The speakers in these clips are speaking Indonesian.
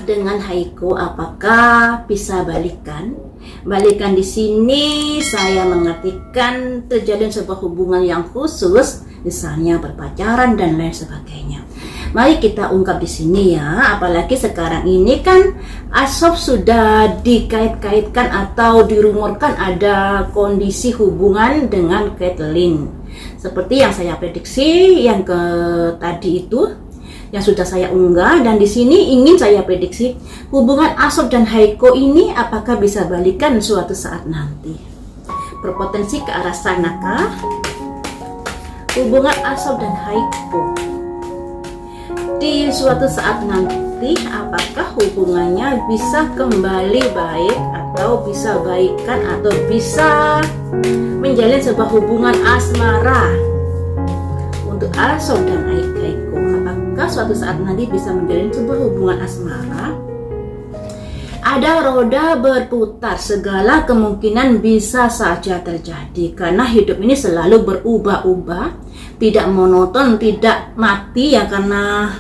dengan Haiko, apakah bisa balikan? Balikan di sini saya mengartikan terjalin sebuah hubungan yang khusus, misalnya berpacaran dan lain sebagainya. Mari kita ungkap di sini ya, apalagi sekarang ini kan Asof sudah dikait-kaitkan atau dirumorkan ada kondisi hubungan dengan Caitlyn. Seperti yang saya prediksi yang tadi itu, yang sudah saya unggah, dan di sini ingin saya prediksi hubungan Asof dan Haiko ini apakah bisa balikan suatu saat nanti. Berpotensi ke arah sanakah hubungan Asof dan Haiko di suatu saat nanti? Apakah hubungannya bisa kembali baik atau bisa baikan atau bisa menjalin sebuah hubungan asmara untuk Asof dan Haiko? Apakah suatu saat nanti bisa menjalin sebuah hubungan asmara? Ada roda berputar, segala kemungkinan bisa saja terjadi karena hidup ini selalu berubah-ubah, tidak monoton, tidak mati ya, karena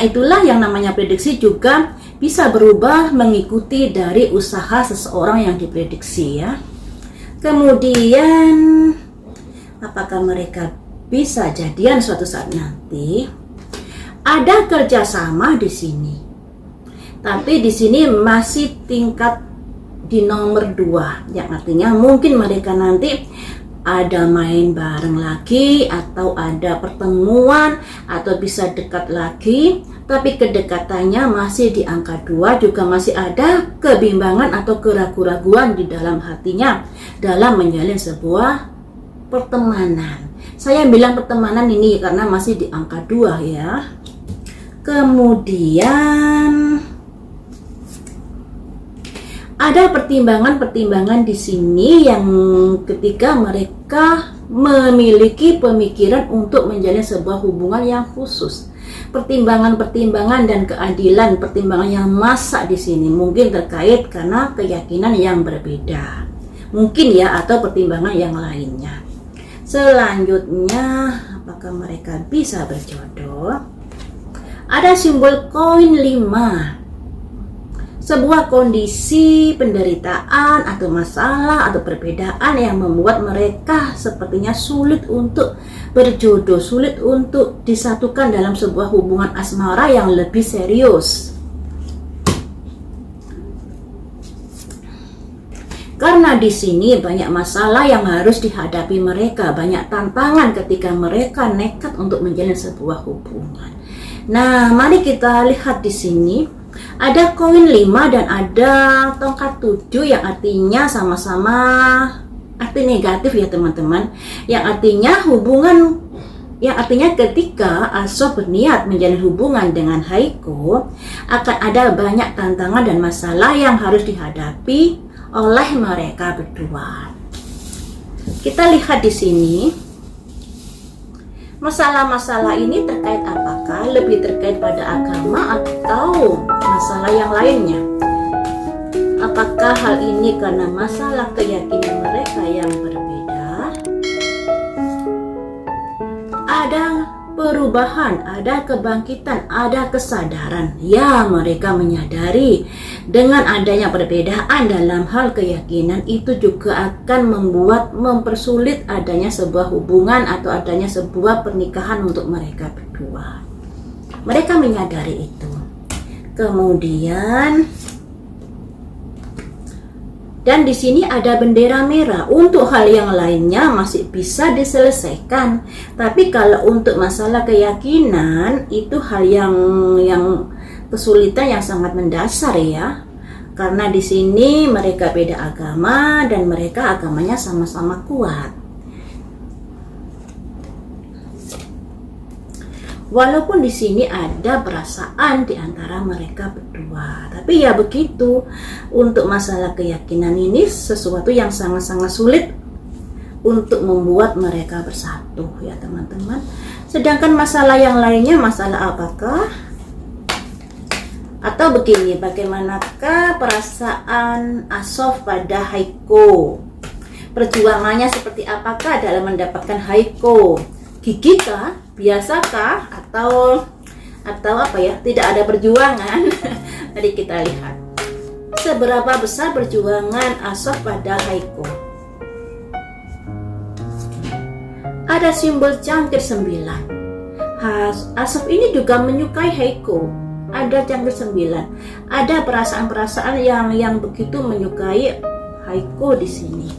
itulah yang namanya prediksi juga bisa berubah mengikuti dari usaha seseorang yang diprediksi ya. Kemudian apakah mereka bisa jadian suatu saat nanti? Ada kerjasama di sini, tapi di sini masih tingkat di nomor 2, yang artinya mungkin mereka nanti ada main bareng lagi, atau ada pertemuan, atau bisa dekat lagi, tapi kedekatannya masih di angka 2, juga masih ada kebimbangan atau keraguan-raguan di dalam hatinya dalam menjalin sebuah pertemanan. Saya bilang pertemanan ini karena masih di angka 2 ya. Kemudian ada pertimbangan-pertimbangan di sini yang ketika mereka memiliki pemikiran untuk menjalin sebuah hubungan yang khusus. Pertimbangan-pertimbangan dan keadilan, pertimbangan yang masak di sini mungkin terkait karena keyakinan yang berbeda. Mungkin ya, atau pertimbangan yang lainnya. Selanjutnya, apakah mereka bisa berjodoh? Ada simbol koin 5. Sebuah kondisi penderitaan atau masalah atau perbedaan yang membuat mereka sepertinya sulit untuk berjodoh, sulit untuk disatukan dalam sebuah hubungan asmara yang lebih serius. Karena di sini banyak masalah yang harus dihadapi mereka, banyak tantangan ketika mereka nekat untuk menjalin sebuah hubungan. Nah, mari kita lihat di sini. Ada koin 5 dan ada tongkat 7 yang artinya sama-sama arti negatif ya teman-teman. Yang artinya ketika Asof berniat menjalin hubungan dengan Haiko, akan ada banyak tantangan dan masalah yang harus dihadapi oleh mereka berdua. Kita lihat di sini. Masalah-masalah ini terkait apakah? Lebih terkait pada agama atau masalah yang lainnya? Apakah hal ini karena masalah keyakinan mereka yang berbeda? Ada perubahan, ada kebangkitan, ada kesadaran. Ya, mereka menyadari dengan adanya perbedaan dalam hal keyakinan itu juga akan mempersulit adanya sebuah hubungan atau adanya sebuah pernikahan untuk mereka berdua. Mereka menyadari itu. Kemudian dan di sini ada bendera merah. Untuk hal yang lainnya masih bisa diselesaikan. Tapi kalau untuk masalah keyakinan itu hal yang kesulitan yang sangat mendasar ya. Karena di sini mereka beda agama dan mereka agamanya sama-sama kuat. Walaupun di sini ada perasaan di antara mereka berdua, tapi ya begitu. Untuk masalah keyakinan ini sesuatu yang sangat-sangat sulit untuk membuat mereka bersatu ya teman-teman. Sedangkan masalah yang lainnya, masalah apakah? Atau begini, bagaimanakah perasaan Asof pada Haiko? Perjuangannya seperti apakah dalam mendapatkan Haiko? Gigih kah? Biasakah? Atau apa ya? Tidak ada perjuangan? Tadi kita lihat seberapa besar perjuangan Asof pada Haiko. Ada simbol cangkir 9. Asof ini juga menyukai Haiko. Ada cangkir 9. Ada perasaan-perasaan yang begitu menyukai Haiko di sini.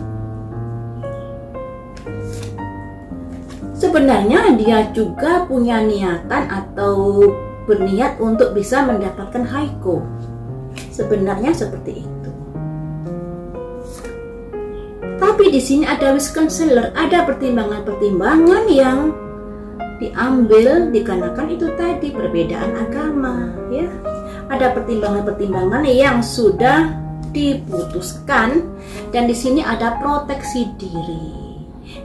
Sebenarnya dia juga punya niatan atau berniat untuk bisa mendapatkan Haiko. Sebenarnya seperti itu. Tapi di sini ada wish counselor, ada pertimbangan-pertimbangan yang diambil dikarenakan itu tadi perbedaan agama, ya. Ada pertimbangan-pertimbangan yang sudah diputuskan dan di sini ada proteksi diri.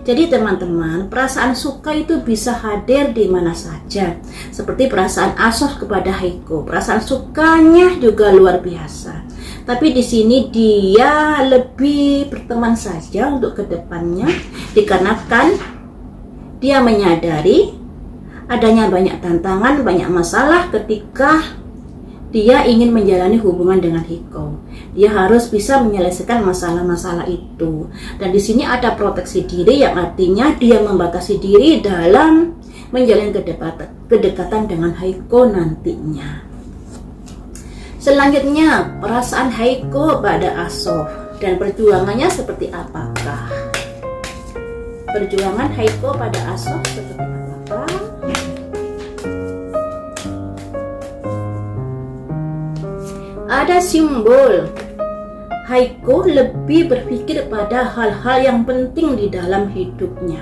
Jadi teman-teman, perasaan suka itu bisa hadir di mana saja. Seperti perasaan Asof kepada Haiko, perasaan sukanya juga luar biasa. Tapi di sini dia lebih berteman saja untuk kedepannya, dikarenakan dia menyadari adanya banyak tantangan, banyak masalah ketika dia ingin menjalani hubungan dengan Haiko. Dia harus bisa menyelesaikan masalah-masalah itu. Dan di sini ada proteksi diri yang artinya dia membatasi diri dalam menjalin kedekatan dengan Haiko nantinya. Selanjutnya, perasaan Haiko pada Asof dan perjuangannya seperti apakah? Perjuangan Haiko pada Asof seperti apakah? Ada simbol Haiko lebih berpikir pada hal-hal yang penting di dalam hidupnya.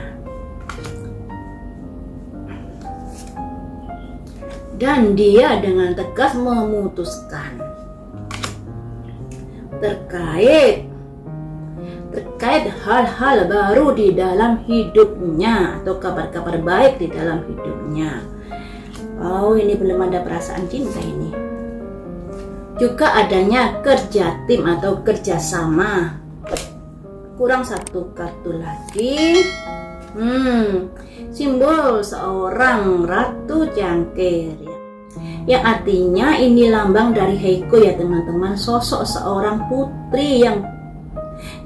Dan dia dengan tegas memutuskan terkait hal-hal baru di dalam hidupnya atau kabar-kabar baik di dalam hidupnya. Oh, ini belum ada perasaan cinta ini. Juga adanya kerja tim atau kerjasama. Kurang satu kartu lagi. Simbol seorang ratu cangkir, ya. Yang artinya ini lambang dari Haiko, ya teman-teman. Sosok seorang putri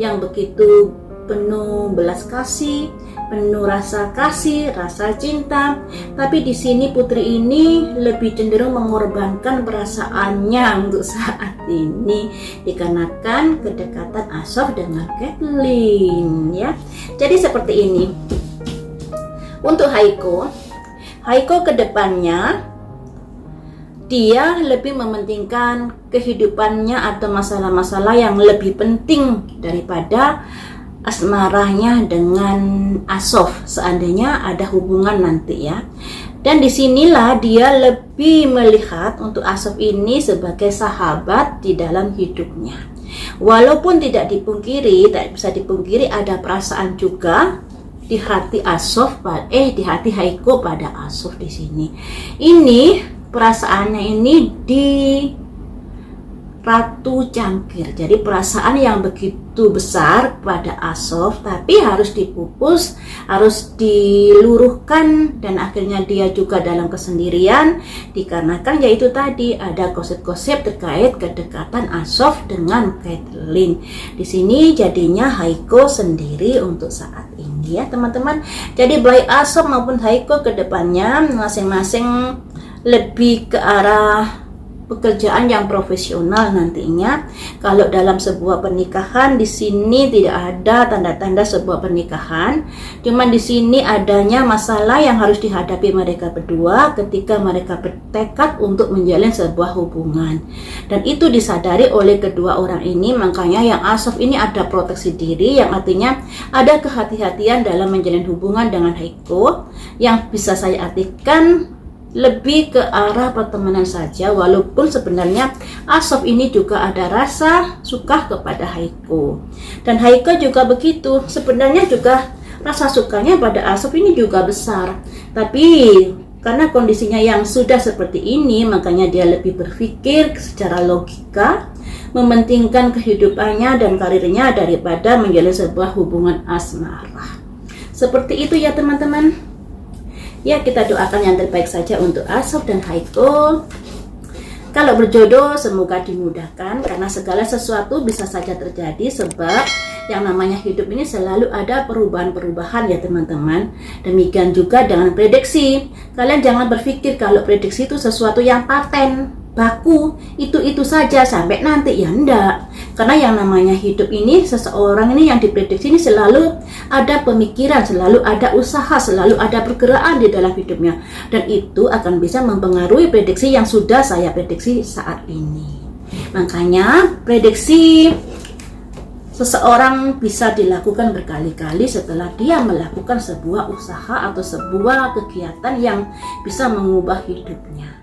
yang begitu penuh belas kasih, penuh rasa kasih, rasa cinta. Tapi di sini putri ini lebih cenderung mengorbankan perasaannya untuk saat ini dikarenakan kedekatan Asof dengan Kathleen, ya. Jadi seperti ini. Untuk Haiko kedepannya dia lebih mementingkan kehidupannya atau masalah-masalah yang lebih penting daripada asmaranya dengan Asof seandainya ada hubungan nanti, ya. Dan disinilah dia lebih melihat untuk Asof ini sebagai sahabat di dalam hidupnya. Walaupun tidak bisa dipungkiri ada perasaan juga di hati di hati Haiko pada Asof di sini. Ini perasaannya ini di Ratu Cangkir. Jadi perasaan yang begitu besar pada Asof, tapi harus dipupus, harus diluruhkan, dan akhirnya dia juga dalam kesendirian dikarenakan yaitu tadi ada gosip-gosip terkait kedekatan Asof dengan Kathleen. Di sini jadinya Haiko sendiri untuk saat ini, ya teman-teman. Jadi baik Asof maupun Haiko ke depannya masing-masing lebih ke arah pekerjaan yang profesional nantinya. Kalau dalam sebuah pernikahan di sini tidak ada tanda-tanda sebuah pernikahan, cuman di sini adanya masalah yang harus dihadapi mereka berdua ketika mereka bertekad untuk menjalin sebuah hubungan. Dan itu disadari oleh kedua orang ini, makanya yang Asof ini ada proteksi diri, yang artinya ada kehati-hatian dalam menjalin hubungan dengan Haiko, yang bisa saya artikan lebih ke arah pertemanan saja, walaupun sebenarnya Asof ini juga ada rasa suka kepada Haiko, dan Haiko juga begitu. Sebenarnya juga rasa sukanya pada Asof ini juga besar, tapi karena kondisinya yang sudah seperti ini, makanya dia lebih berpikir secara logika, mementingkan kehidupannya dan karirnya daripada menjalin sebuah hubungan asmara. Seperti itu ya teman-teman. Ya, kita doakan yang terbaik saja untuk Asof dan Haiko. Kalau berjodoh semoga dimudahkan, karena segala sesuatu bisa saja terjadi, sebab yang namanya hidup ini selalu ada perubahan-perubahan ya teman-teman. Demikian juga dengan prediksi. Kalian jangan berpikir kalau prediksi itu sesuatu yang paten, baku, itu saja sampai nanti, ya enggak. Karena yang namanya hidup ini, seseorang ini yang diprediksi ini selalu ada pemikiran, selalu ada usaha, selalu ada pergerakan di dalam hidupnya, dan itu akan bisa mempengaruhi prediksi yang sudah saya prediksi saat ini. Makanya prediksi seseorang bisa dilakukan berkali-kali setelah dia melakukan sebuah usaha atau sebuah kegiatan yang bisa mengubah hidupnya.